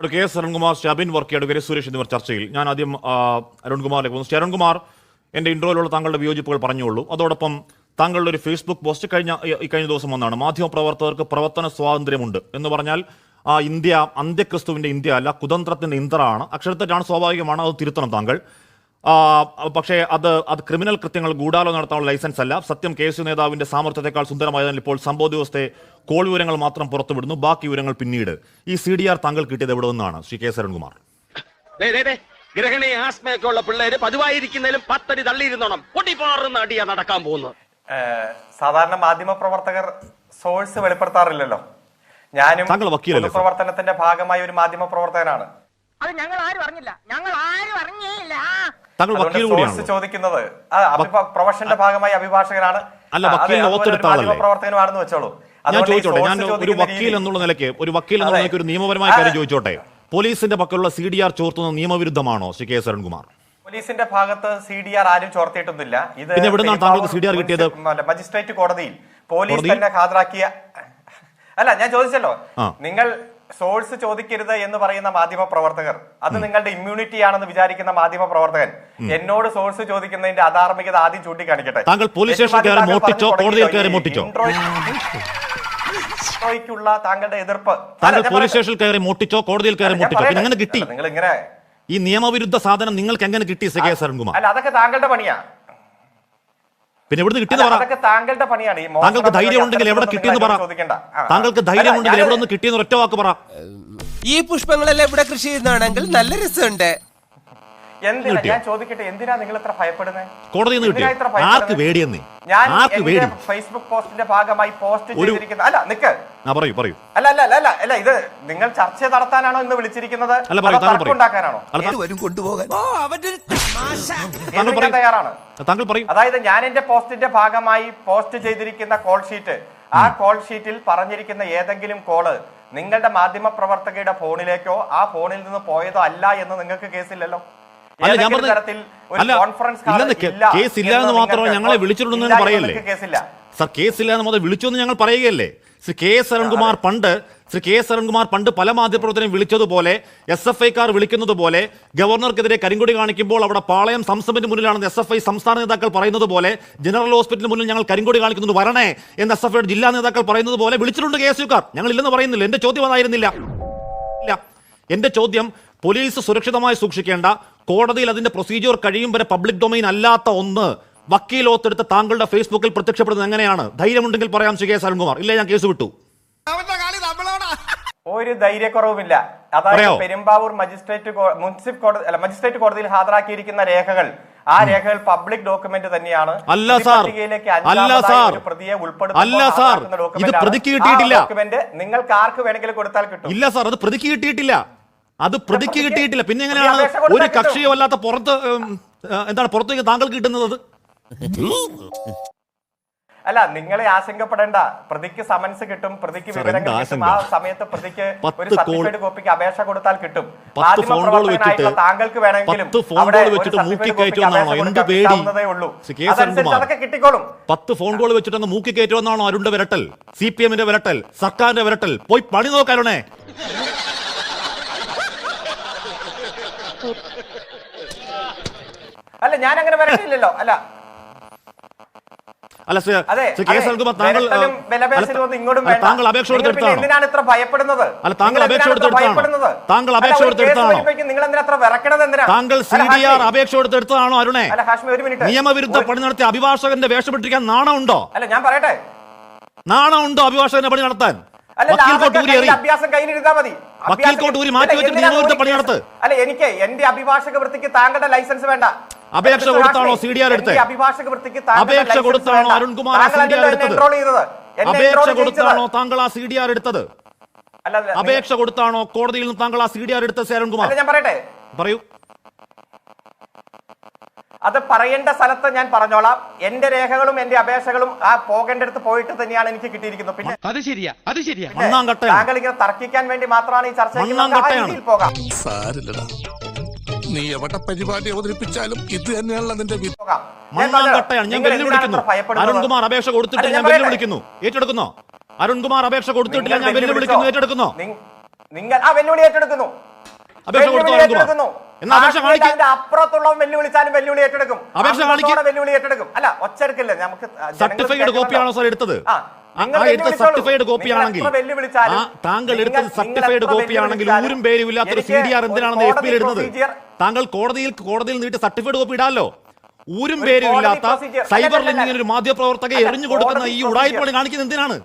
K S Arunkumar, Shabin Varkey, advocate Suresh എന്നിവർ ചർച്ചയിൽ. ഞാൻ ആദ്യം അരുൺകുമാറിലേക്ക് പോകുന്നു. അരുൺകുമാർ, എൻ്റെ ഇൻട്രോയിലുള്ള താങ്കളുടെ വിയോജിപ്പുകൾ പറഞ്ഞോളൂ. അതോടൊപ്പം താങ്കളുടെ ഒരു ഫേസ്ബുക്ക് പോസ്റ്റ് കഴിഞ്ഞ ദിവസം വന്നാണ്. മാധ്യമപ്രവർത്തകർക്ക് പ്രവർത്തന സ്വാതന്ത്ര്യമുണ്ട് എന്ന് പറഞ്ഞാൽ ഇന്ത്യ അന്ത്യക്രിസ്തുവിൻ്റെ ഇന്ത്യ അല്ല, കുതന്ത്രത്തിൻ്റെ ഇന്ദ്രാണ്. അക്ഷരത്തെറ്റാണ്, സ്വാഭാവികമാണ്, അത് തിരുത്തണം താങ്കൾ. പക്ഷേ അത് ക്രിമിനൽ കൃത്യങ്ങൾ ഗൂഢാലോചന നടത്താനുള്ള ലൈസൻസ് അല്ല. സത്യം KSU നേതാവിന്റെ സാമർത്ഥ്യത്തെക്കാൾ സുന്ദരമായതിനാൽ ഇപ്പോൾ സംഭവ ദിവസത്തെ കോൾ വിവരങ്ങൾ മാത്രം പുറത്തുവിടുന്നു, ബാക്കി വിവരങ്ങൾ പിന്നീട്. ഈ CDR താങ്കൾ കിട്ടിയത് എവിടെ നിന്നാണ്, ശ്രീ കെ അരുൺകുമാർ? ഗ്രഹണി ആസ്മയൊക്കെ ഉള്ള പിള്ളേര് പതിവായിരിക്കുന്നതിലും 10 അടി തള്ളിയിരുന്നോണം പൊട്ടിപ്പാറുന്ന അടിയാ നടക്കാൻ പോകുന്നത്. സാധാരണ മാധ്യമ പ്രവർത്തകർ സോഴ്സ് വെളിപ്പെടുത്താറില്ലല്ലോ. ഞാനും പ്രവർത്തനത്തിന്റെ ഭാഗമായ ഒരു മാധ്യമ പ്രവർത്തകനാണ്. അത് ഞങ്ങൾ ആരും അറിഞ്ഞില്ല, സോഴ്സ് ചോദിക്കുന്നത് പ്രൊഫഷന്റെ ഭാഗമായി അഭിഭാഷകനാണ്, പ്രവർത്തകനുമാണെന്ന് വെച്ചോളൂ. ഞാൻ ചോദിച്ചോട്ടെ, ഞാൻ ഒരു വക്കീൽ എന്നുള്ള നിലയ്ക്ക് ഒരു നിയമപരമായ കാര്യം ചോദിച്ചോട്ടെ. പോലീസിന്റെ പക്കലുള്ള CDR ചോർത്തുന്നത് നിയമവിരുദ്ധമാണോ, ശ്രീ കെ എസ് അരുൺകുമാർ? പോലീസിന്റെ ഭാഗത്ത് CDR ആരും ചോർത്തിയിട്ടൊന്നുമില്ല. ഇത് താങ്കൾക്ക് CDR കിട്ടിയത് മജിസ്ട്രേറ്റ് കോടതിയിൽ പോലീസ് തന്നെ ഹാജരാക്കിയ അല്ല. ഞാൻ ചോദിച്ചല്ലോ, നിങ്ങൾ സോഴ്സ് ചോദിക്കരുത് എന്ന് പറയുന്ന മാധ്യമ പ്രവർത്തകർ, അത് നിങ്ങളുടെ ഇമ്മ്യൂണിറ്റി ആണെന്ന് വിചാരിക്കുന്ന മാധ്യമ പ്രവർത്തകൻ എന്നോട് സോഴ്സ് ചോദിക്കുന്നതിന്റെ അധാർമികത ആദ്യം ചൂണ്ടിക്കാണിക്കട്ടെ. താങ്കളുടെ എതിർപ്പ് പോലീസ് സ്റ്റേഷനിൽ കയറി മോട്ടിച്ചോ, കോടതിയിൽ കയറി മോട്ടിച്ചോ, എങ്ങനെ കിട്ടി? നിങ്ങൾ ഇങ്ങനെ ഈ നിയമവിരുദ്ധ സാധനം നിങ്ങൾക്ക് എങ്ങനെ കിട്ടി, ശ്രീ കെ എസ് അരുൺകുമാർ? അല്ല, അതൊക്കെ താങ്കളുടെ പണിയാ. പിന്നെ എവിടെ കിട്ടിയെന്ന് പറ. താങ്കളുടെ പണിയാണ്. താങ്കൾക്ക് ധൈര്യം ഉണ്ടെങ്കിൽ എവിടെ കിട്ടിയെന്ന് പറ. താങ്കൾക്ക് ധൈര്യം ഉണ്ടെങ്കിൽ എവിടെ നിന്ന് കിട്ടിയെന്ന് ഒറ്റ വാക്ക് പറ. ഈ പുഷ്പങ്ങളെല്ലാം ഇവിടെ കൃഷി ചെയ്യുന്നതാണെങ്കിൽ നല്ല രസമുണ്ട്. എന്തിനാ, ഞാൻ ചോദിക്കട്ടെ, എന്തിനാ നിങ്ങൾ ഇത്ര ഭയപ്പെടുന്നത്? കോടതിയിൽ നിന്ന് കിട്ടിയോ? ആർക്ക് പേടിയെന്ന്? ഞാൻ ഫേസ്ബുക്ക് പോസ്റ്റിന്റെ ഭാഗമായി പോസ്റ്റ് ചെയ്തിരിക്കുന്നത് അല്ല. നിക്ക്, പറയൂ. അല്ല, ഇത് നിങ്ങൾ ചർച്ച നടത്താനാണോ ഇന്ന് വിളിച്ചിരിക്കുന്നത്, ഉണ്ടാക്കാനാണോ? തയ്യാറാണ്. അതായത് ഞാൻ എന്റെ പോസ്റ്റിന്റെ ഭാഗമായി പോസ്റ്റ് ചെയ്തിരിക്കുന്ന കോൾ ഷീറ്റ്, ആ കോൾ ഷീറ്റിൽ പറഞ്ഞിരിക്കുന്ന ഏതെങ്കിലും കോള് നിങ്ങളുടെ മാധ്യമ പ്രവർത്തകയുടെ ഫോണിലേക്കോ ആ ഫോണിൽ നിന്ന് പോയതോ അല്ല എന്ന് നിങ്ങൾക്ക് കേസില്ലല്ലോ. കേസില്ല എന്ന് മാത്രമല്ല, ഞങ്ങളെ വിളിച്ചിട്ടുണ്ടെന്ന് പറയല്ലേ സർ? കേസില്ല എന്ന് മാത്രം വിളിച്ചു എന്ന് ഞങ്ങൾ പറയുകയല്ലേ? ശ്രീ കെ എസ് അരുൺകുമാർ പണ്ട് പല മാധ്യമപ്രവർത്തനം വിളിച്ചതുപോലെ, SFIക്കാർ വിളിക്കുന്നത് പോലെ, ഗവർണർക്കെതിരെ കരിങ്കൊടി കാണിക്കുമ്പോൾ അവിടെ പാളയം സംസമിന് മുന്നിലാണെന്ന് SFI സംസ്ഥാന നേതാക്കൾ പറയുന്നത് പോലെ, ജനറൽ ഹോസ്പിറ്റലിന് മുന്നിൽ ഞങ്ങൾ കരിങ്കൊടി കാണിക്കുന്നത് വരണേ എന്ന് SFI ജില്ലാ നേതാക്കൾ പറയുന്നത് പോലെ വിളിച്ചിട്ടുണ്ട് KSUക്കാർ. ഞങ്ങൾ ഇല്ലെന്ന് പറയുന്നില്ല. എന്റെ ചോദ്യം അതായിരുന്നില്ല. എന്റെ ചോദ്യം, പോലീസ് സുരക്ഷിതമായി സൂക്ഷിക്കേണ്ട, കോടതിയിൽ അതിന്റെ പ്രൊസീജിയർ കഴിയും വരെ പബ്ലിക് ഡൊമൈൻ അല്ലാത്ത ഒന്ന് വക്കീൽ ഓത്തെടുത്ത് താങ്കളുടെ ഫേസ്ബുക്കിൽ പ്രത്യക്ഷപ്പെടുന്നത് എങ്ങനെയാണ്? ധൈര്യമുണ്ടെങ്കിൽ പറയാം ശ്രീ കെ എസ് അരുൺകുമാർ. ഇല്ല, ഞാൻ കേസ് വിട്ടു. ഒരു ധൈര്യക്കുറവുമില്ല. അതായത് പെരുമ്പാവൂർ മജിസ്ട്രേറ്റ് കോടതിയിൽ ഹാജരാക്കിയിരിക്കുന്ന രേഖകൾ, ആ രേഖകൾ പബ്ലിക് ഡോക്യുമെന്റ് തന്നെയാണ്. അല്ല സാർ, ഇത് പ്രതിക്ക് കിട്ടിയിട്ടില്ല. നിങ്ങൾക്ക് ആർക്ക് വേണമെങ്കിലും കൊടുത്താൽ കിട്ടും. ഇല്ല സാർ, അത് പ്രതിക്ക് കിട്ടിയിട്ടില്ല. പിന്നെ എങ്ങനെയാണ് ഒരു കക്ഷിയോ അല്ലാത്ത പുറത്തേക്ക് താങ്കൾക്ക് കിട്ടുന്നത്? അല്ല, നിങ്ങളെ ആശങ്കപ്പെടേണ്ട. പ്രതിക്ക് സമൻസ് കിട്ടും, പ്രതിക്ക് വിവരങ്ങൾ കിട്ടും. ആ സമയത്ത് പ്രതിക്ക് ഒരു സർട്ടിഫിക്കറ്റ് കോപ്പിക്ക് അപേക്ഷ കൊടുത്താൽ കിട്ടും. താങ്കൾക്ക് വേണമെങ്കിലും അതൊക്കെ കിട്ടിക്കോളും. 10 ഫോൺ കോൾ വെച്ചിട്ട് മൂക്കി കയറ്റുമെന്നാണോ അരുണിന്റെ വിരട്ടൽ? CPM-ന്റെ വിരട്ടൽ, സർക്കാരിന്റെ വിരട്ടൽ? പോയി പണി നോക്കാരുണേ. അല്ല, ഞാൻ അങ്ങനെ വരട്ടില്ലല്ലോ. അല്ല, താങ്കൾ അപേക്ഷ കൊടുത്തെടുത്താണോ? എന്തിനാണ് ഇത്ര ഭയപ്പെടുന്നത്? താങ്കൾ അപേക്ഷ കൊടുത്തെടുത്താണോ? താങ്കൾ CDR അപേക്ഷ കൊടുത്തെടുത്തതാണോ അരുണേ? നിയമവിരുദ്ധ പണി നടത്തിയ അഭിഭാഷകന്റെ വേഷപ്പെട്ടിരിക്കാൻ നാണമുണ്ടോ? അല്ല, ഞാൻ പറയട്ടെ, നാണമുണ്ടോ അഭിഭാഷകന്റെ പണി നടത്താൻ? അഭ്യാസം കയ്യിലിരുന്നാ മതി. മാറ്റി വെച്ചിട്ട് നിയമവിരുദ്ധ പണി നടത്ത്. അല്ല, എനിക്ക് എന്റെ അഭിഭാഷക വൃത്തിക്ക് താങ്കളുടെ ലൈസൻസ് വേണ്ട. അപേക്ഷ കൊടുത്താണോ CDR എടുത്ത്? അഭിഭാഷക വൃത്തിക്ക് അപേക്ഷ കൊടുത്താണോ അരുൺകുമാർ CDR എടുത്തത്? അപേക്ഷ കൊടുത്താണോ താങ്കൾ ആ CDR എടുത്തത്? അപേക്ഷ കൊടുത്താണോ കോടതിയിൽ നിന്ന് താങ്കൾ ആ CDR എടുത്തത് അരുൺകുമാർ? ഞാൻ പറയട്ടെ, പറയൂ. അത് പറയേണ്ട സ്ഥലത്ത് ഞാൻ പറഞ്ഞോളാം. എന്റെ രേഖകളും എന്റെ അപേക്ഷകളും ആ പോകേണ്ടടുത്ത് പോയിട്ട് തന്നെയാണ് എനിക്ക് കിട്ടിയിരിക്കുന്നത്. പിന്നെ അത് ശരിയാ. താങ്കൾ ഇങ്ങനെ തർക്കിക്കാൻ വേണ്ടി മാത്രമാണ് ഈ ചർച്ച പോകാം. നീ എവിടെ പരിപാടി അവതരിപ്പിച്ചാലും ഇത് തന്നെയാണല്ലോ നിന്റെ ഞാൻ വെല്ലുവിളിക്കുന്നു. അരുൺകുമാർ അപേക്ഷ കൊടുത്തിട്ട് ഞാൻ വെല്ലുവിളിക്കുന്നു. ഏറ്റെടുക്കുന്നോ? അരുൺകുമാർ അപേക്ഷ കൊടുത്തിട്ടില്ല, ഞാൻ വെല്ലുവിളിക്കുന്നു. ഏറ്റെടുക്കുന്നോ? നിങ്ങൾ ആ വെല്ലുവിളി ഏറ്റെടുക്കുന്നു. അപേക്ഷ കൊടുത്തു അരുൺകുമാർ. എന്നാ അപേക്ഷ കാണിക്കും. അപ്പുറത്തുള്ള വെല്ലുവിളിച്ചാലും വെല്ലുവിളി ഏറ്റെടുക്കും. അപേക്ഷ കാണിക്കും. വെല്ലുവിളി ഏറ്റെടുക്കും. അല്ല, ഒച്ചെടുക്കില്ല. നമുക്ക് സർട്ടിഫൈഡ് കോപ്പിയാണോ സാർ എടുത്തത്? സർട്ടിഫൈഡ് കോപ്പിയാണെങ്കിൽ താങ്കൾ എടുത്തത് സർട്ടിഫൈഡ് കോപ്പിയാണെങ്കിൽ ഊരും പേരും ഇല്ലാത്തൊരു CDR എന്തിനാണെന്ന് FB ഇടുന്നത്? താങ്കൾ കോടതിയിൽ നീട്ടി സർട്ടിഫൈഡ് കോപ്പി ഇടാമല്ലോ. ഊരും പേരും ഇല്ലാത്ത സൈബർ ലിങ്കിന് ഒരു മാധ്യമപ്രവർത്തകയെ എറിഞ്ഞു കൊടുക്കുന്ന ഈ ഉടായ്പ കാണിക്കുന്നത് എന്തിനാണ്?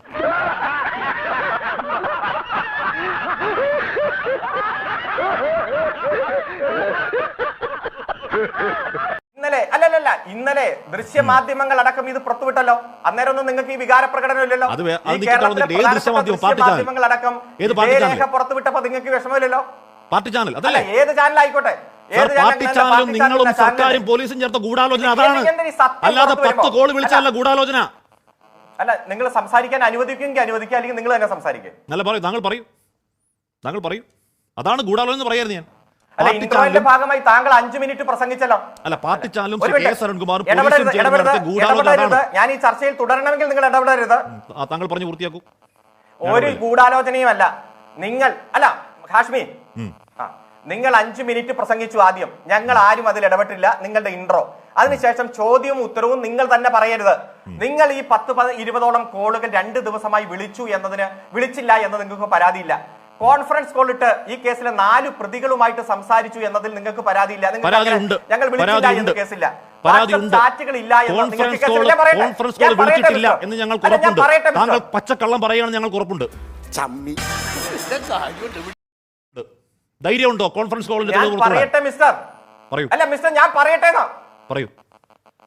ഇന്നലെ ദൃശ്യമാധ്യമങ്ങൾ അടക്കം ഇത് പുറത്തുവിട്ടല്ലോ. അന്നേരം ഒന്നും നിങ്ങൾക്ക് ഈ വികാര പ്രകടനം ഇല്ലല്ലോ. മാധ്യമങ്ങൾ അടക്കം രേഖ പുറത്തുവിട്ടപ്പോ നിങ്ങൾക്ക് വിഷമമില്ലല്ലോ. പാർട്ടി ചാനൽ അതല്ലേ? ഏത് ചാനലായിക്കോട്ടെ, പാർട്ടി ചാനലും നിങ്ങളും സർക്കാരും പോലീസും ചേർത്ത ഗൂഢാലോചന അതാണ്. അല്ലാതെ 10 കോൾ വിളിച്ചല്ല ഗൂഢാലോചന. അല്ല, നിങ്ങൾ സംസാരിക്കാൻ അനുവദിക്കുമെങ്കിൽ അനുവദിക്കുക, അല്ലെങ്കിൽ നിങ്ങൾ തന്നെ സംസാരിക്കുക. നല്ല പറയൂ, താങ്കൾ പറയൂ. അതാണ് ഗൂഢാലോചന പറയായിരുന്നു ഞാൻ. ഇന്റർവെല്ലിന്റെ ഭാഗമായി താങ്കൾ 5 മിനിറ്റ് പ്രസംഗിച്ചല്ലോ. അല്ല, പാർട്ടി ചാനലും അരുൺകുമാറും ഞാൻ ഈ ചർച്ചയിൽ തുടരണമെങ്കിൽ നിങ്ങൾ ഇടപെടരുത്. താങ്കൾ പറഞ്ഞു പൂർത്തിയാക്കൂ. ഒരു ഗൂഢാലോചനയും അല്ല. നിങ്ങൾ അല്ല ഹാഷ്മി, നിങ്ങൾ 5 മിനിറ്റ് പ്രസംഗിച്ചു ആദ്യം. ഞങ്ങൾ ആരും അതിൽ ഇടപെട്ടില്ല. നിങ്ങളുടെ ഇൻട്രോ, അതിനുശേഷം ചോദ്യവും ഉത്തരവും നിങ്ങൾ തന്നെ പറയരുത്. നിങ്ങൾ ഈ 10-20ഓളം കോളുകൾ 2 ദിവസമായി വിളിച്ചില്ല എന്ന് നിങ്ങൾക്ക് പരാതിയില്ല. കോൺഫറൻസ് കോൾ ഇട്ട് ഈ കേസിലെ 4 പ്രതികളുമായിട്ട് സംസാരിച്ചു എന്നതിൽ നിങ്ങൾക്ക് പരാതിയില്ല. ഞങ്ങൾ വിളിച്ചില്ല എന്ന് കേസില്ല. ചാറ്റുകൾ ഇല്ല എന്ന് ഞങ്ങൾക്ക് ഉറപ്പുണ്ട്. താങ്കൾ പച്ചക്കള്ളം പറയുകയാണെന്ന് ഞങ്ങൾക്ക് ഉറപ്പുണ്ട്. ധൈര്യമുണ്ടോ കോൺഫറൻസ് കോളിൽ? പറയട്ടെ മിസ്റ്റർ. പറയൂ. അല്ല മിസ്റ്റർ, ഞാൻ പറയട്ടെ. പറയൂ.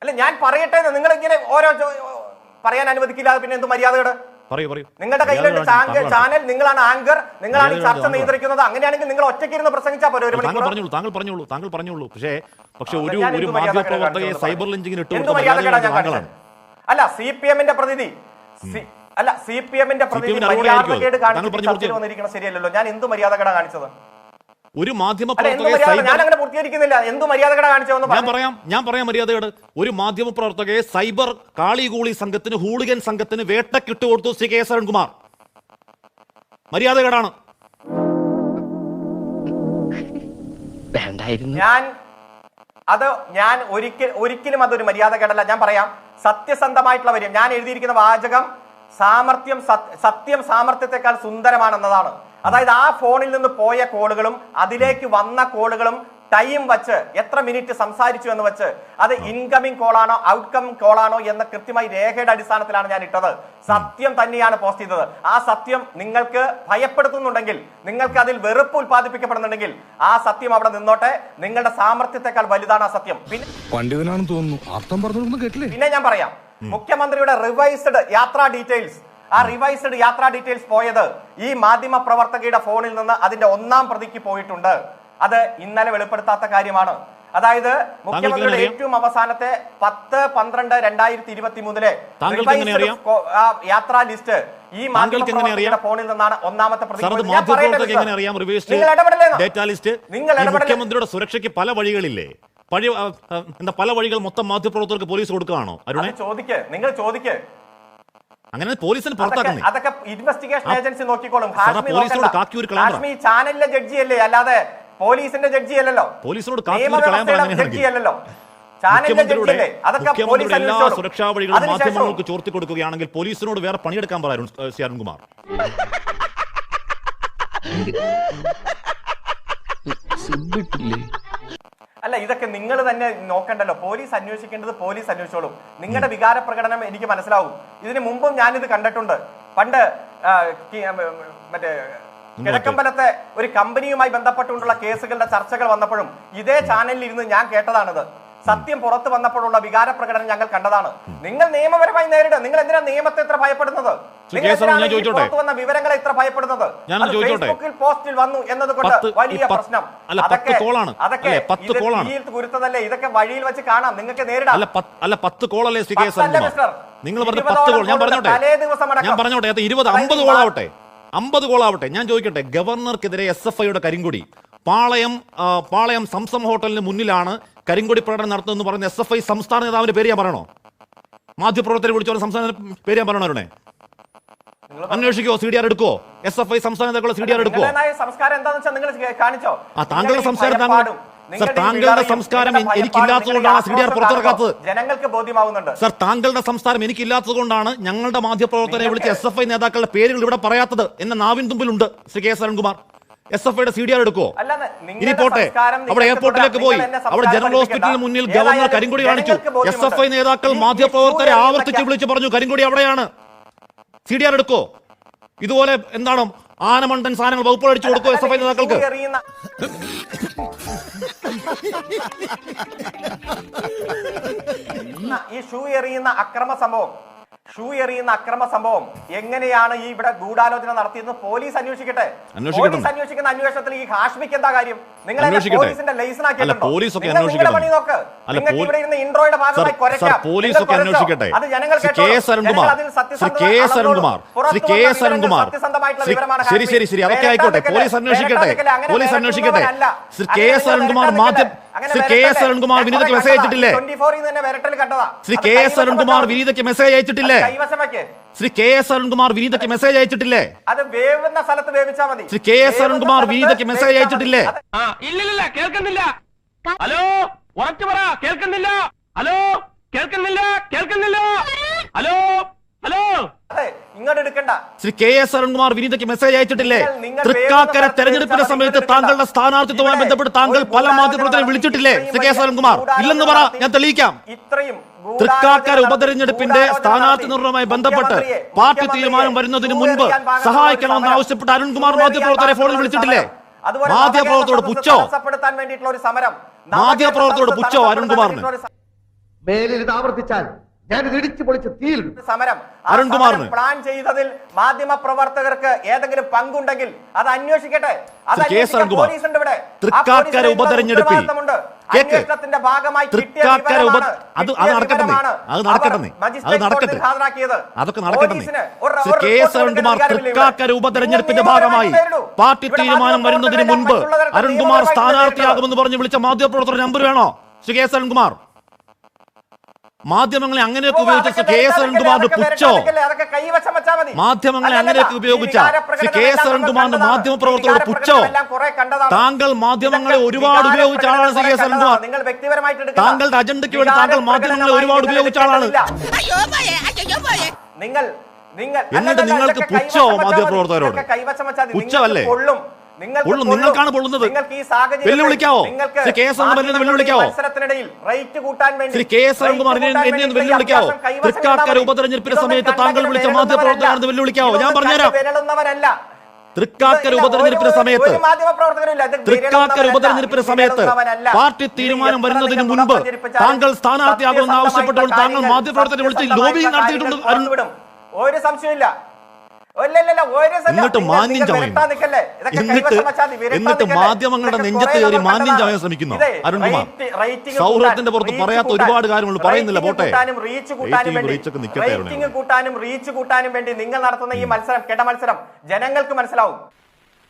അല്ല, ഞാൻ പറയട്ടെ. നിങ്ങൾ ഇങ്ങനെ ഓരോ പറയാൻ അനുവദിക്കില്ല. പിന്നെ എന്ത് മര്യാദയുടെ? പറയൂ. നിങ്ങളുടെ കയ്യിലുള്ള ചാനൽ, നിങ്ങളാണ് ആങ്കർ, നിങ്ങളാണ് ഈ ചർച്ച നിയന്ത്രിക്കുന്നത്. അങ്ങനെയാണെങ്കിൽ നിങ്ങൾ ഒറ്റയ്ക്കിരുന്ന് പ്രസംഗിച്ചാൽ പോരെ? ഒരു മണിക്കൂർ താങ്കൾ പറഞ്ഞോളൂ. പക്ഷേ ഒരു മാധ്യമപ്രവർത്തകയെ സൈബർ ലിങ്കിന് ഇട്ടു. അല്ല, CPM-ന്റെ പ്രതിനിധി മര്യാദകേട് കാണിച്ചു വന്നിരിക്കണം. ശരിയല്ലല്ലോ. ഞാൻ എന്ത് മര്യാദകേടാ കാണിച്ചത്? ഒരു മാധ്യമപ്രവർത്തകയെ ഞാൻ പറയാം മര്യാദയോട്. ഒരു മാധ്യമപ്രവർത്തകയെ സൈബർ കാളികൂളി സംഘത്തിന്, ഹൂളിഗൻ സംഘത്തിന് വേട്ടക്കിട്ട് കൊടുത്തു ശ്രീ KS അരുൺകുമാർ. മര്യാദകേടാണ്. ഞാൻ ഒരിക്കലും അതൊരു മര്യാദകേടല്ല. ഞാൻ പറയാം സത്യസന്ധമായിട്ടുള്ള വരും. ഞാൻ എഴുതിയിരിക്കുന്ന വാചകം സത്യം സാമർത്ഥ്യത്തെക്കാൾ സുന്ദരമാണെന്നതാണ്. അതായത് ആ ഫോണിൽ നിന്ന് പോയ കോളുകളും അതിലേക്ക് വന്ന കോളുകളും ടൈം വെച്ച് എത്ര മിനിറ്റ് സംസാരിച്ചു എന്ന് വെച്ച് അത് ഇൻകമിംഗ് കോളാണോ ഔട്ട്കമിംഗ് കോളാണോ എന്ന കൃത്യമായി രേഖയുടെ അടിസ്ഥാനത്തിലാണ് ഞാൻ ഇട്ടത്. സത്യം തന്നെയാണ് പോസ്റ്റ് ചെയ്തത്. ആ സത്യം നിങ്ങൾക്ക് ഭയപ്പെടുത്തുന്നുണ്ടെങ്കിൽ, നിങ്ങൾക്ക് അതിൽ വെറുപ്പ് ഉത്പാദിപ്പിക്കപ്പെടുന്നുണ്ടെങ്കിൽ ആ സത്യം അവിടെ നിന്നോട്ടെ. നിങ്ങളുടെ സാമർത്ഥ്യത്തെക്കാൾ വലുതാണ് ആ സത്യം. പിന്നെ ഞാൻ പറയാം, മുഖ്യമന്ത്രിയുടെ റിവൈസ്ഡ് യാത്രാ ഡീറ്റെയിൽസ്, ആ റിവൈസ്ഡ് യാത്രാ ഡീറ്റെയിൽസ് പോയത് ഈ മാധ്യമ പ്രവർത്തകയുടെ ഫോണിൽ നിന്ന് അതിന്റെ 1-ാം പ്രതിക്ക് പോയിട്ടുണ്ട്. അത് ഇന്നലെ വെളിപ്പെടുത്താത്ത കാര്യമാണ്. അതായത് മുഖ്യമന്ത്രിയുടെ ഏറ്റവും അവസാനത്തെ 10-12-2023 യാത്രാ ലിസ്റ്റ് ഈ മാധ്യമ പ്രവർത്തകരുടെ ഫോണിൽ നിന്നാണ് 1-ാമത്തെ പ്രതി. മുഖ്യമന്ത്രിയുടെ സുരക്ഷയ്ക്ക് പല വഴികളില്ലേ? പല വഴികൾ മൊത്തം മാധ്യമപ്രവർത്തകർക്ക് പോലീസ് കൊടുക്കുകയാണോ? നിങ്ങൾ ചോദിക്ക്. അങ്ങനെ പോലീസിന് പുറത്താക്കുന്നത് അതൊക്കെ ഇൻവെസ്റ്റിഗേഷൻ ഏജൻസി നോക്കിക്കോളും. ഹാഷ്മി ചാനലിലെ ജഡ്ജിയല്ലേ, അല്ലാതെ പോലീസിന്റെ ജഡ്ജി അല്ലല്ലോ. പോലീസിനോട് ജഡ്ജി അല്ലല്ലോ, ചാനലിലെ ജഡ്ജിയല്ലേ. അതൊക്കെ എല്ലാ സുരക്ഷാ വഴികളും മാധ്യമങ്ങൾക്ക് ചോർത്തി കൊടുക്കുകയാണെങ്കിൽ പോലീസിനോട് വേറെ പണിയെടുക്കാൻ പറയാം ശ്രീ അരുൺകുമാർ. അല്ല, ഇതൊക്കെ നിങ്ങൾ തന്നെ നോക്കണ്ടല്ലോ. Police അന്വേഷിക്കേണ്ടത് police അന്വേഷിച്ചോളും. നിങ്ങളുടെ വികാര പ്രകടനം എനിക്ക് മനസ്സിലാവും. ഇതിനു മുമ്പും ഞാനിത് കണ്ടിട്ടുണ്ട്. പണ്ട് മറ്റേ കിഴക്കമ്പലത്തെ ഒരു കമ്പനിയുമായി ബന്ധപ്പെട്ടുകൊണ്ടുള്ള കേസുകളുടെ ചർച്ചകൾ വന്നപ്പോഴും ഇതേ ചാനലിൽ ഇരുന്ന് ഞാൻ കേട്ടതാണിത്. സത്യം പുറത്തു വന്നപ്പോഴുള്ള വികാര പ്രകടനം ഞങ്ങൾ കണ്ടതാണ്. നിങ്ങൾ നിയമപരമായി നേരിടുക. നിങ്ങൾ എന്തിനാ നിയമത്തെ ഇത്ര ഭയപ്പെടുന്നത്? പുറത്തു വന്ന വിവരങ്ങളെ ഇത്ര ഭയപ്പെടുന്നത്? ഫേസ്ബുക്കിൽ പോസ്റ്റിൽ വന്നു എന്നതുകൊണ്ട് വലിയ പ്രശ്നം. അതൊക്കെ ഗുരുത്തതല്ലേ? ഇതൊക്കെ വഴിയിൽ വെച്ച് കാണാം, നിങ്ങൾക്ക് നേരിടാം. അല്ല 10 കോളല്ലേ ശ്രീ KS അരുൺകുമാർ? നിങ്ങൾ പറഞ്ഞ 10 കോൾ ഞാൻ പറഞ്ഞോട്ടെ 20, 50 കോളാവട്ടെ, 50 കോളാവട്ടെ. ഞാൻ ചോദിക്കട്ടെ, ഗവർണർക്കെതിരെ SFIയുടെ കരിങ്കൊടി പാളയം സംസം ഹോട്ടലിന് മുന്നിലാണ് കരിങ്കൊടി പ്രകടനം നടത്തുമെന്ന് പറയുന്ന SFI സംസ്ഥാന നേതാവിന്റെ പേര് ഞാൻ പറയണോ? മാധ്യമപ്രവർത്തകരെ വിളിച്ചോളെ സംസ്ഥാന പേര് ഞാൻ പറയണോ? അന്വേഷിക്കോ? CDR എടുക്കോ? SFI സംസ്ഥാന നേതാക്കളുടെ CDR എടുക്കോ? സംസ്കാരം എന്താണെന്ന് വെച്ചാൽ നിങ്ങൾ കാണിച്ചോ? താങ്കളുടെ സംസ്കാരം താങ്കളുടെ സംസ്കാരം എനിക്കില്ലാത്തതുകൊണ്ടാണ് CDR പുറത്തിറക്കാത്തത്. ജനങ്ങൾക്ക് ബോധ്യമാവുന്നുണ്ട് സർ. താങ്കളുടെ സംസ്കാരം എനിക്കില്ലാത്തതുകൊണ്ടാണ് ഞങ്ങളുടെ മാധ്യമപ്രവർത്തകരെ വിളിച്ച് SFI നേതാക്കളുടെ പേരുകൾ ഇവിടെ പറയാത്തത്. എന്നെ നാവിൻ തുമ്പിലുണ്ട് ശ്രീ കെ എസ് അരുൺകുമാർ. SFIയുടെ CDR എടുക്കോ? ഇനി പോട്ടെ, അവിടെ എയർപോർട്ടിലേക്ക് പോയി അവിടെ ജനറൽ ഹോസ്പിറ്റലിന് മുന്നിൽ ഗവർണർ കരിങ്കൊടി കാണിച്ചു. SFI നേതാക്കൾ മാധ്യമപ്രവർത്തകരെ ആവർത്തിച്ച് വിളിച്ച് പറഞ്ഞു കരിങ്കൊടി അവിടെയാണ്. CDR എടുക്കോ? ഇതുപോലെ എന്താണ് ആനമണ്ടൻ സാധനങ്ങൾ വകുപ്പുകൾ അടിച്ചു കൊടുക്കോ SFI നേതാക്കൾക്ക്? ഈ ഷൂ എറിയുന്ന അക്രമ സംഭവം എങ്ങനെയാണ് ഈ ഇവിടെ ഗൂഢാലോചന നടത്തിയെന്ന് പോലീസ് അന്വേഷിക്കട്ടെ. പോലീസ് അന്വേഷിക്കുന്ന അന്വേഷണത്തിൽ ഈ ഹാഷ്മിക്ക് എന്താ കാര്യം? നിങ്ങൾ പോലീസിന്റെ ലൈസൻസ് ആക്കിയിട്ടുണ്ടോ? പണി നോക്ക്. നിങ്ങൾക്ക് ഇവിടെ ഇരുന്ന് ഇൻട്രോയുടെ ഭാഗമായി കുരയ്ക്കാം. അത് ജനങ്ങൾ ശരി അതൊക്കെ ആയിക്കോട്ടെ. പോലീസ് അന്വേഷിക്കട്ടെ. ശ്രീ കെ എസ് അരുൺകുമാർ വിനീതയ്ക്ക് മെസ്സേജ് അയച്ചിട്ടില്ലേ? ശ്രീ കെ എസ് അരുൺകുമാർ വിനീതയ്ക്ക് മെസ്സേജ് അയച്ചിട്ടില്ലേ? ശ്രീ കെ എസ് അരുൺകുമാർ വിനീതയ്ക്ക് മെസ്സേജ് അയച്ചിട്ടില്ലേ? അത് വേവുന്ന സ്ഥലത്ത് വേവിച്ചാൽ മതി. ശ്രീ കെ എസ് അരുൺകുമാർ വിനീതയ്ക്ക് മെസ്സേജ് അയച്ചിട്ടില്ലേ? ഇല്ലില്ല, കേൾക്കുന്നില്ല. ഹലോ, ഉറച്ചു പറ. കേൾക്കുന്നില്ല. ഹലോ, കേൾക്കുന്നില്ല. ഹലോ ഇങ്ങോട്ട് എടുക്കണ്ട. ശ്രീ കെ എസ് അരുൺകുമാർ വിനീതയ്ക്ക് മെസ്സേജ് അയച്ചിട്ടില്ലേ? തൃക്കാക്കര തെരഞ്ഞെടുപ്പിന്റെ സമയത്ത് താങ്കളുടെ സ്ഥാനാർത്ഥിത്വവുമായി ബന്ധപ്പെട്ട് താങ്കൾ പല മാധ്യമപ്രവർത്തകരെ വിളിച്ചിട്ടില്ലേ? ശ്രീ കെ എസ് അരുൺകുമാർ ഇല്ലെന്ന് പറ, ഞാൻ തെളിയിക്കാം. തൃക്കാക്കര ഉപതെരഞ്ഞെടുപ്പിന്റെ സ്ഥാനാർത്ഥി നിർണയവുമായി ബന്ധപ്പെട്ട് പാർട്ടി തീരുമാനം വരുന്നതിന് മുൻപ് സഹായിക്കണമെന്ന് ആവശ്യപ്പെട്ട് അരുൺകുമാർ മാധ്യമപ്രവർത്തകരെ ഫോണിൽ വിളിച്ചിട്ടില്ലേ? മാധ്യമപ്രവർത്തകരോട് പുച്ഛോ? മാധ്യമപ്രവർത്തകരോട് പുച്ഛോ അരുൺകുമാറിന്? മേലിൽ ഇത് ആവർത്തിച്ചാൽ ഞാനിത് ഇടിച്ചു പൊളിച്ച് തീരും. സമരം അരുൺകുമാറിന് പ്ലാൻ ചെയ്തതിൽ മാധ്യമ പ്രവർത്തകർക്ക് ഏതെങ്കിലും പങ്കുണ്ടെങ്കിൽ അത് അന്വേഷിക്കട്ടെ. തൃക്കാക്കര ഉപതെരഞ്ഞെടുപ്പിൽ അന്വേഷണത്തിന്റെ ഭാഗമായി തൃക്കാക്കര അത് നടക്കട്ടെ. അതൊക്കെ നടക്കട്ടെ. കെ എസ് അരുൺകുമാർ തൃക്കാക്കര ഉപതെരഞ്ഞെടുപ്പിന്റെ ഭാഗമായി പാർട്ടി തീരുമാനം വരുന്നതിന് മുൻപ് അരുൺകുമാർ സ്ഥാനാർത്ഥിയാകുമെന്ന് പറഞ്ഞ് വിളിച്ച മാധ്യമപ്രവർത്തകർ നമ്പർ വേണോ ശ്രീ കെ എസ് അരുൺകുമാർ? മാധ്യമങ്ങളെ അങ്ങനെയൊക്കെ ഉപയോഗിച്ച കെ എസ് അരുൺകുമാറിന്റെ പുച്ഛോ? മാധ്യമങ്ങളെ അങ്ങനെയൊക്കെ ഉപയോഗിച്ച ശ്രീ കെ എസ് അരുൺകുമാറിന്റെ മാധ്യമപ്രവർത്തകരോട് പുച്ഛോ? താങ്കൾ മാധ്യമങ്ങളെ ഒരുപാട് ഉപയോഗിച്ച ആളാണ് ശ്രീ കെ എസ് അരുൺകുമാർ. താങ്കളുടെ അജണ്ടയ്ക്ക് വേണ്ടി താങ്കൾ മാധ്യമങ്ങളെ ഒരുപാട് ഉപയോഗിച്ച ആളാണ്. എന്നിട്ട് നിങ്ങൾക്ക് പുച്ഛോ മാധ്യമപ്രവർത്തകരോട്? പുച്ഛമല്ലേ? നിങ്ങൾക്കാണ് പൊള്ളുന്നത്. വെല്ലുവിളിക്കാവോ ശ്രീ കെ എസ് അരുൺകുമാർ? വെല്ലുവിളിക്കാവോ ശ്രീ കെ എസ് അരുൺകുമാർ? എന്നെ ഒന്ന് വെല്ലുവിളിക്കാവോ? തൃക്കാക്കര ഉപതെരഞ്ഞെടുപ്പിന്റെ സമയത്ത് താങ്കൾ വിളിച്ച മാധ്യമപ്രവർത്തകരാണെന്ന് വെല്ലുവിളിക്കാവോ? ഞാൻ പറഞ്ഞുതരാം. തൃക്കാക്കര ഉപതെരഞ്ഞെടുപ്പിന്റെ സമയത്ത് പാർട്ടി തീരുമാനം വരുന്നതിന് മുൻപ് താങ്കൾ സ്ഥാനാർത്ഥിയാകുമെന്ന് ആവശ്യപ്പെട്ടുകൊണ്ട് താങ്കൾ മാധ്യമപ്രവർത്തകരെ വിളിച്ച് ലോബിംഗ് നടത്തിയിട്ടുണ്ട്. ഒരു സംശയമില്ല. എന്നിട്ട് മാന്യം ചമയും. എന്നിട്ട് മാധ്യമങ്ങളുടെ നെഞ്ചത്ത് കയറി മാന്യം ചമയാൻ ശ്രമിക്കുന്നു അരുൺകുമാർ. സൗഹൃദത്തിന്റെ പുറത്ത് പറയാത്ത ഒരുപാട് കാര്യങ്ങൾ പറയുന്നില്ല. പോട്ടെ, കൂട്ടാനും റീച്ച് കൂട്ടാനും വേണ്ടി നിങ്ങൾ നടത്തുന്ന ഈ മത്സരം, കെട്ട മത്സരം ജനങ്ങൾക്ക് മനസ്സിലാവും.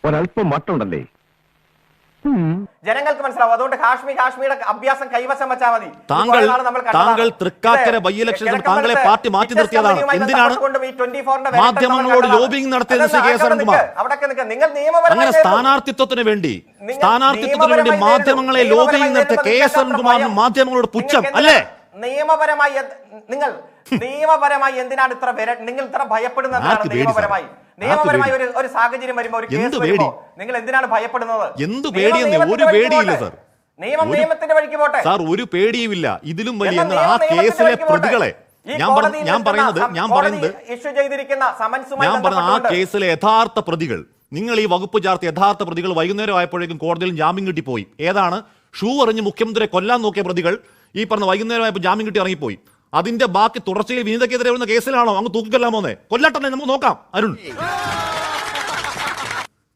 ഒരല്പം മട്ടുണ്ടല്ലേ? ജനങ്ങൾക്ക് മനസ്സിലാവും. അതുകൊണ്ട് കാശ്മീരുടെ അഭ്യാസം കൈവശം വെച്ചാൽ മതി. താങ്കൾ തൃക്കാക്കര ബൈ ഇലക്ഷനിൽ താങ്കളെ പാർട്ടി മാറ്റി നിർത്തിയതാണ്. എന്തിനാണ് മാധ്യമങ്ങളോട് ലോബിംഗ് നടത്തിയത് ശ്രീ കെ എസ് അരുൺകുമാർ? അങ്ങനെ സ്ഥാനാർത്ഥിത്വത്തിന് വേണ്ടി മാധ്യമങ്ങളെ ലോബിംഗ് നടത്തിയ കെ എസ് അരുൺകുമാറിന് മാധ്യമങ്ങളോട് പുച്ഛം അല്ലേ? നിയമപരമായി എന്തിനാണ് നിങ്ങൾ ഇത്ര ഭയപ്പെടുന്നത്? നിയമപരമായി ഒരു സാഹചര്യം വരുമ്പോൾ ഒരു കേസ് വരുമ്പോൾ നിങ്ങൾ എന്തിനാണ് ഭയപ്പെടുന്നത്? എന്ത് പേടിയെന്ന്? ഒരു പേടിയില്ല സർ. നിയമത്തിന്റെ വഴിക്ക് പോട്ടെ സാർ. ഒരു പേടിയുമില്ല. ഇതിലും വലിയ ആ കേസിലെ പ്രതികളെ ഞാൻ പറയുന്നത് ഇഷ്യൂ ചെയ്തിരിക്കുന്ന ആ കേസിലെ യഥാർത്ഥ പ്രതികൾ, നിങ്ങൾ ഈ വകുപ്പ് ചേർത്ത യഥാർത്ഥ പ്രതികൾ വൈകുന്നേരം ആയപ്പോഴേക്കും കോടതിയിൽ ജാമ്യം കിട്ടിപ്പോയി. ഏതാണ്? ഷൂ എറിഞ്ഞ് മുഖ്യമന്ത്രിയെ കൊല്ലാൻ നോക്കിയ പ്രതികൾ ഈ പറഞ്ഞ വൈകുന്നേരം ആയപ്പോൾ ജാമ്യം കിട്ടി ഇറങ്ങിപ്പോയി. അതിന്റെ ബാക്കി തുടർച്ചയിൽ വിനീതയ്ക്കെതിരെ വരുന്ന കേസിലാണോ അങ്ങ് തൂക്കിക്കൊല്ലാമോന്നേ? കൊല്ലട്ടെ, നമുക്ക് നോക്കാം. അരുൺ,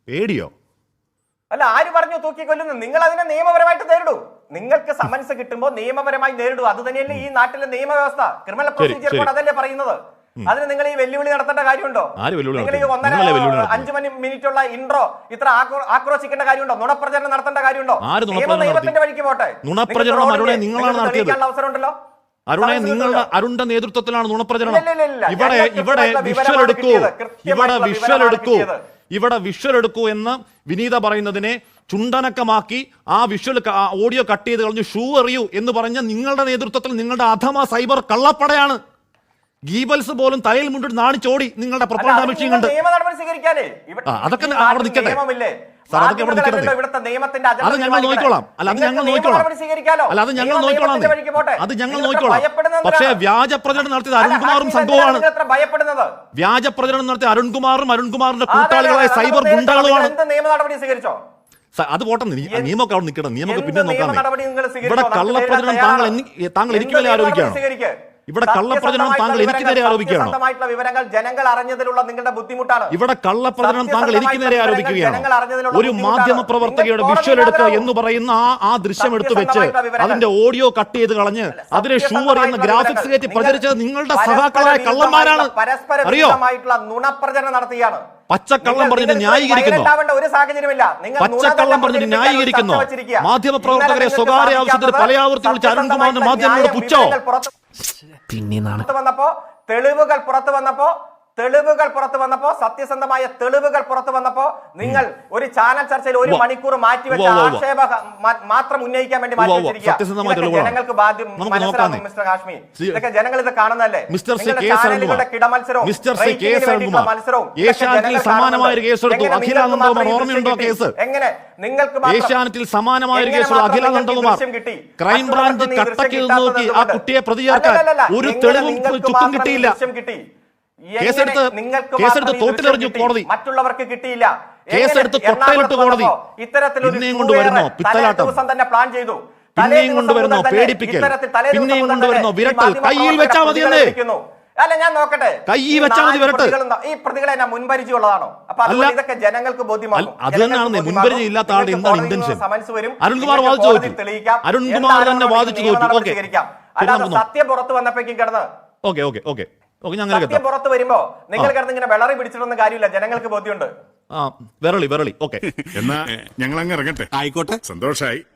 പേടിയോ? അല്ല, ആര് പറഞ്ഞു തൂക്കിക്കൊല്ലുന്നു? നിങ്ങൾ അതിനെ നിയമപരമായിട്ട് നേരിടൂ. നിങ്ങൾക്ക് സമൻസ് കിട്ടുമ്പോൾ നിയമപരമായി നേരിടൂ. അത് തന്നെയല്ലേ ഈ നാട്ടിലെ നിയമവ്യവസ്ഥ. ക്രിമിനൽ പ്രൊസീജിയർ കോഡ് അതല്ലേ പറയുന്നത്. അതിന് നിങ്ങൾ ഈ വെല്ലുവിളി നടത്തേണ്ട കാര്യമുണ്ടോ? നിങ്ങൾ ഈ 1.5 മിനിറ്റുള്ള ഇൻട്രോ ഇത്ര ആക്രോശിക്കേണ്ട കാര്യമുണ്ടോ? നുണപ്രചരണം നടത്തേണ്ട കാര്യമുണ്ടോ? നിയമത്തിന്റെ വഴിക്ക് പോട്ടെ. നുണപ്രചരണം അവസരം ഉണ്ടല്ലോ. അരുണെ, നിങ്ങളുടെ അരുണിന്റെ നേതൃത്വത്തിലാണ് നുണപ്രചരണം. ഇവിടെ വിഷ്വൽ എടുക്കൂ എന്ന് വിനീത പറയുന്നതിനെ ചുണ്ടനക്കമാക്കി ആ വിഷ്വൽ ഓഡിയോ കട്ട് ചെയ്ത് കളഞ്ഞു ഷൂ എറിയൂ എന്ന് പറഞ്ഞ നിങ്ങളുടെ നേതൃത്വത്തിൽ നിങ്ങളുടെ അധമ സൈബർ കള്ളപ്പടയാണ്. ഗീബൽസ് പോലും തലയിൽ മുണ്ടിട്ട് നാണിച്ചോടി നിങ്ങളുടെ പ്രൊപ്പഗാൻഡ മെഷീൻ കണ്ട്. അതൊക്കെ അവിടെ നിൽക്കട്ടെ സാർ, അതൊക്കെ അവിടെ നിൽക്കട്ടെ. അത് ഞങ്ങൾ നോക്കിക്കോളാം. അത് ഞങ്ങൾ നോക്കിക്കോളാം. പക്ഷേ വ്യാജ പ്രചരണം നടത്തിയത് അരുൺകുമാറും സംഘവുമാണ്. വ്യാജ പ്രചരണം നടത്തിയ അരുൺകുമാറിന്റെ കൂട്ടാളികളായ സൈബർ ഗുണ്ടകളുമാണ്. അത് പോട്ടെ, നിയമമൊക്കെ അവിടെ നിൽക്കണം. നിയമമൊക്കെ പിന്നെ നോക്കാം. ഇവിടെ കള്ളപ്രചരണം താങ്കൾ എനിക്ക് നേരെ ആരോപിക്കുകയാണ്. ഇവിടെ കള്ളപ്രചരണം താങ്കൾ എനിക്ക് നേരെ ആരോപിക്കുകയാണ്. വിവരങ്ങൾ ജനങ്ങൾ അറിഞ്ഞതിലുള്ള നിങ്ങളുടെ ബുദ്ധിമുട്ടാണ്. ഇവിടെ കള്ളപ്രചരണം താങ്കൾ എനിക്ക് നേരെ ആരോപിക്കുകയാണ്. ഒരു മാധ്യമ പ്രവർത്തകയുടെ വിഷ്വൽ എടുക്കുക എന്ന് പറയുന്ന ആ ദൃശ്യം എടുത്തു വെച്ച് അതിന്റെ ഓഡിയോ കട്ട് ചെയ്ത് കളഞ്ഞ് അതിലെ ഷൂവർ എന്ന ഗ്രാഫിക്സ് കയറ്റി പ്രചരിച്ചത് നിങ്ങളുടെ സഹാക്കളായ കള്ളന്മാരാണ്. അറിയോ? നുണപ്രചരണം നടത്തിയാണ്. പച്ചക്കള്ളം പറഞ്ഞിട്ട് ന്യായീകരിക്കുന്നു. പച്ചക്കള്ളം പറഞ്ഞിട്ട് ന്യായീകരിക്കുന്നു. മാധ്യമ പ്രവർത്തകരെ സ്വകാര്യ ആവശ്യത്തിന് പല ആവർത്തി വിളിച്ച് അരുൺകുമാറിന്റെ മാധ്യമങ്ങളോട് പുച്ഛോ. തെളിവുകൾ പുറത്തു വന്നപ്പോ സത്യസന്ധമായ തെളിവുകൾ പുറത്തു വന്നപ്പോ നിങ്ങൾ ഒരു ചാനൽ ചർച്ചയിൽ 1 മണിക്കൂർ മാറ്റിവെച്ച ആക്ഷേപ മാത്രം ഉന്നയിക്കാൻ വേണ്ടി ജനങ്ങൾക്ക് മിസ്റ്റർ കാശ്മീർ, ഇതൊക്കെ ജനങ്ങൾ ഇത് കാണുന്നതല്ലേ? ചാനലുകളുടെ കിടമത്സരവും ഏഷ്യാനെറ്റിൽ സമാനമായ ഒരു കേസ് എടുത്തു അഖിലാനന്ദകുമാർ. ഓർമ്മയുണ്ടോ കേസ്? എങ്ങനെ നിങ്ങൾക്ക് ഏഷ്യാനെറ്റിൽ സമാനമായ ഒരു കേസ് അഖിലാനന്ദകുമാർ ക്രൈംബ്രാഞ്ച് കട്ടക്ക് നോക്കി ആ കുട്ടിയെ പ്രതി ചേർക്കാൻ ഒരു തെളിവും ചുക്കും കിട്ടിയില്ല. കേസെടുത്ത് തോട്ടിലെറിഞ്ഞു കോടതി. മറ്റുള്ളവർക്ക് കിട്ടിയില്ല. കേസെടുത്ത് കൊട്ടയിലിട്ട് കോടതി. പിന്നെയും കൊണ്ടുവരുന്നോ പിത്തലാട്ടം, പ്ലാൻ ചെയ്തു. പിന്നെയും കൊണ്ടുവരുന്നോ പേടിപ്പിക്കൽ, പിന്നെയും കൊണ്ടുവരുന്നോ വിരട്ടൽ. കയ്യിൽ വെച്ചാൽ മതി എന്നേ. അല്ല, ഞാൻ നോക്കട്ടെ, കയ്യിൽ വെച്ചാൽ മതി വിരട്ടൽ. ഈ പ്രതികളെ മുൻപരിചയമുള്ളതാണോ? അപ്പൊ ഇതൊക്കെ ജനങ്ങൾക്ക് ബോധ്യമാകും. അത് തന്നെയാണ് മുൻപരിചയം ഇല്ലാത്ത ആളുടെ എന്താണ് ഇന്റൻഷൻ. അരുൺകുമാർ വാദിച്ചു തോറ്റു. അരുൺകുമാർ തന്നെ വാദിച്ചു തോറ്റു. അല്ലാതെ സത്യം പുറത്തു വന്നപ്പോഴേക്കും കിടന്ന് സത്യം പുറത്ത് വരുമ്പോ നിങ്ങൾ കിടന്ന് ഇങ്ങനെ വിളറി പിടിച്ചിട്ടൊന്നും കാര്യമില്ല. ജനങ്ങൾക്ക് ബോധ്യമുണ്ട്. വിരളി ഓക്കെ. എന്നാ ഞങ്ങൾ അങ്ങ് ഇറങ്ങട്ടെ. ആയിക്കോട്ടെ, സന്തോഷായി.